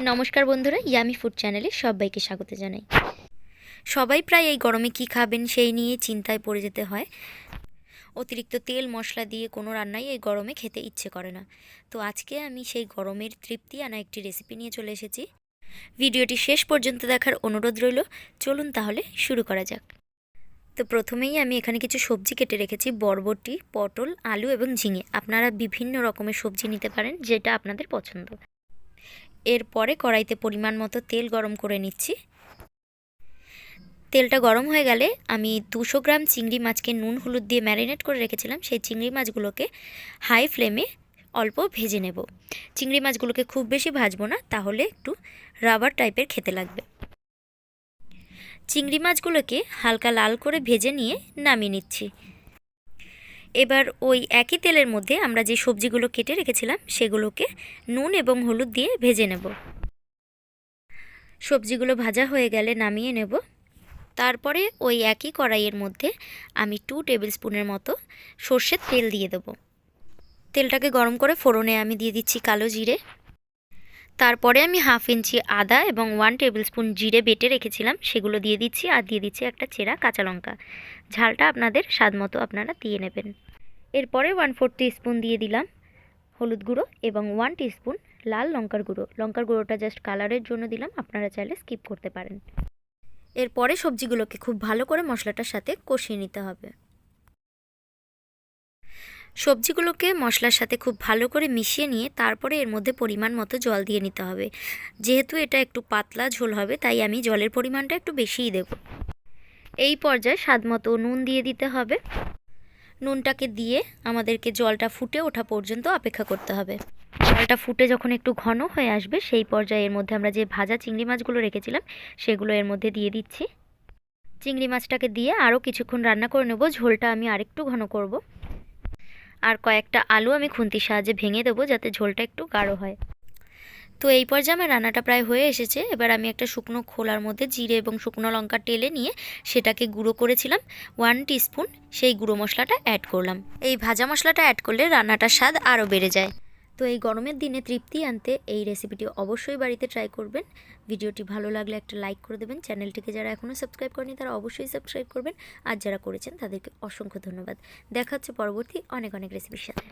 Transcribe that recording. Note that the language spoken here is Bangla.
নমস্কার বন্ধুরা, ইয়ামি ফুড চ্যানেলে সবাইকে স্বাগত জানাই। সবাই প্রায় এই গরমে কি খাবেন সেই নিয়ে চিন্তায় পড়ে যেতে হয়। অতিরিক্ত তেল মশলা দিয়ে কোনো রান্নাই এই গরমে খেতে ইচ্ছে করে না। তো আজকে আমি সেই গরমের তৃপ্তি আনা একটি রেসিপি নিয়ে চলে এসেছি। ভিডিওটি শেষ পর্যন্ত দেখার অনুরোধ রইল। চলুন তাহলে শুরু করা যাক। তো প্রথমেই আমি এখানে কিছু সবজি কেটে রেখেছি, বরবটি, পটল, আলু এবং ঝিঙে। আপনারা বিভিন্ন রকমের সবজি নিতে পারেন, যেটা আপনাদের পছন্দ। এরপরে কড়াইতে পরিমাণ মতো তেল গরম করে নিচ্ছি। তেলটা গরম হয়ে গেলে আমি 200 গ্রাম চিংড়ি মাছকে নুন হলুদ দিয়ে ম্যারিনেট করে রেখেছিলাম, সেই চিংড়ি মাছগুলোকে হাই ফ্লেমে অল্প ভেজে নেব। চিংড়ি মাছগুলোকে খুব বেশি ভাজবো না, তাহলে একটু রাবার টাইপের খেতে লাগবে। চিংড়ি মাছগুলোকে হালকা লাল করে ভেজে নিয়ে নামিয়ে নিচ্ছি। এবার ওই একই তেলের মধ্যে আমরা যে সবজিগুলো কেটে রেখেছিলাম সেগুলোকে নুন এবং হলুদ দিয়ে ভেজে নেব। সবজিগুলো ভাজা হয়ে গেলে নামিয়ে নেব। তারপরে ওই একই কড়াইয়ের মধ্যে আমি 2 টেবিল স্পুনের মতো সর্ষের তেল দিয়ে দেবো। তেলটাকে গরম করে ফোড়নে আমি দিয়ে দিচ্ছি কালো জিরে। তারপরে আমি 1/2 ইঞ্চি আদা এবং 1 টেবিল স্পুন জিরে বেটে রেখেছিলাম সেগুলো দিয়ে দিচ্ছি, আর দিয়ে দিচ্ছি একটা চেরা কাঁচা লঙ্কা। ঝালটা আপনাদের স্বাদ মতো আপনারা দিয়ে নেবেন। এরপরে 1/4 টিস্পুন দিয়ে দিলাম হলুদ গুঁড়ো এবং 1 টিস্পুন লাল লঙ্কার গুঁড়ো। লঙ্কার গুঁড়োটা জাস্ট কালারের জন্য দিলাম, আপনারা চাইলে স্কিপ করতে পারেন। এরপরে সবজিগুলোকে খুব ভালো করে মশলাটার সাথে কষিয়ে নিতে হবে। সবজিগুলোকে মশলার সাথে খুব ভালো করে মিশিয়ে নিয়ে তারপরে এর মধ্যে পরিমাণ মতো জল দিয়ে নিতে হবে। যেহেতু এটা একটু পাতলা ঝোল হবে, তাই আমি জলের পরিমাণটা একটু বেশিই দেব। এই পর্যায়ে স্বাদ মতো নুন দিয়ে দিতে হবে। নুনটাকে দিয়ে আমাদেরকে জলটা ফুটে ওঠা পর্যন্ত অপেক্ষা করতে হবে। জলটা ফুটে যখন একটু ঘন হয়ে আসবে, সেই পর্যায়ে এর মধ্যে আমরা যে ভাজা চিংড়ি মাছগুলো রেখেছিলাম সেগুলো এর মধ্যে দিয়ে দিচ্ছি। চিংড়ি মাছটাকে দিয়ে আরও কিছুক্ষণ রান্না করে নেব। ঝোলটা আমি আরেকটু ঘন করব, আর কয়েকটা আলু আমি খুন্তির সাহায্যে ভেঙে দেবো যাতে ঝোলটা একটু গাঢ় হয়। তো এই পর্যায়ে আমার রান্নাটা প্রায় হয়ে এসেছে। এবার আমি একটা শুকনো খোলার মধ্যে জিরে এবং শুকনো লঙ্কা টেলে নিয়ে সেটাকে গুঁড়ো করেছিলাম 1 টিস্পুন, সেই গুঁড়ো মশলাটা অ্যাড করলাম। এই ভাজা মশলাটা অ্যাড করলে রান্নাটার স্বাদ আরও বেড়ে যায়। তো এই গরমের দিনে তৃপ্তি আনতে এই রেসিপিটি অবশ্যই বাড়িতে ট্রাই করবেন। ভিডিওটি ভালো লাগলে একটা লাইক করে দেবেন। চ্যানেলটিকে যারা এখনও সাবস্ক্রাইব করেনি তারা অবশ্যই সাবস্ক্রাইব করবেন, আর যারা করেছেন তাদেরকে অসংখ্য ধন্যবাদ। দেখা হচ্ছে পরবর্তী অনেক রেসিপির সাথে।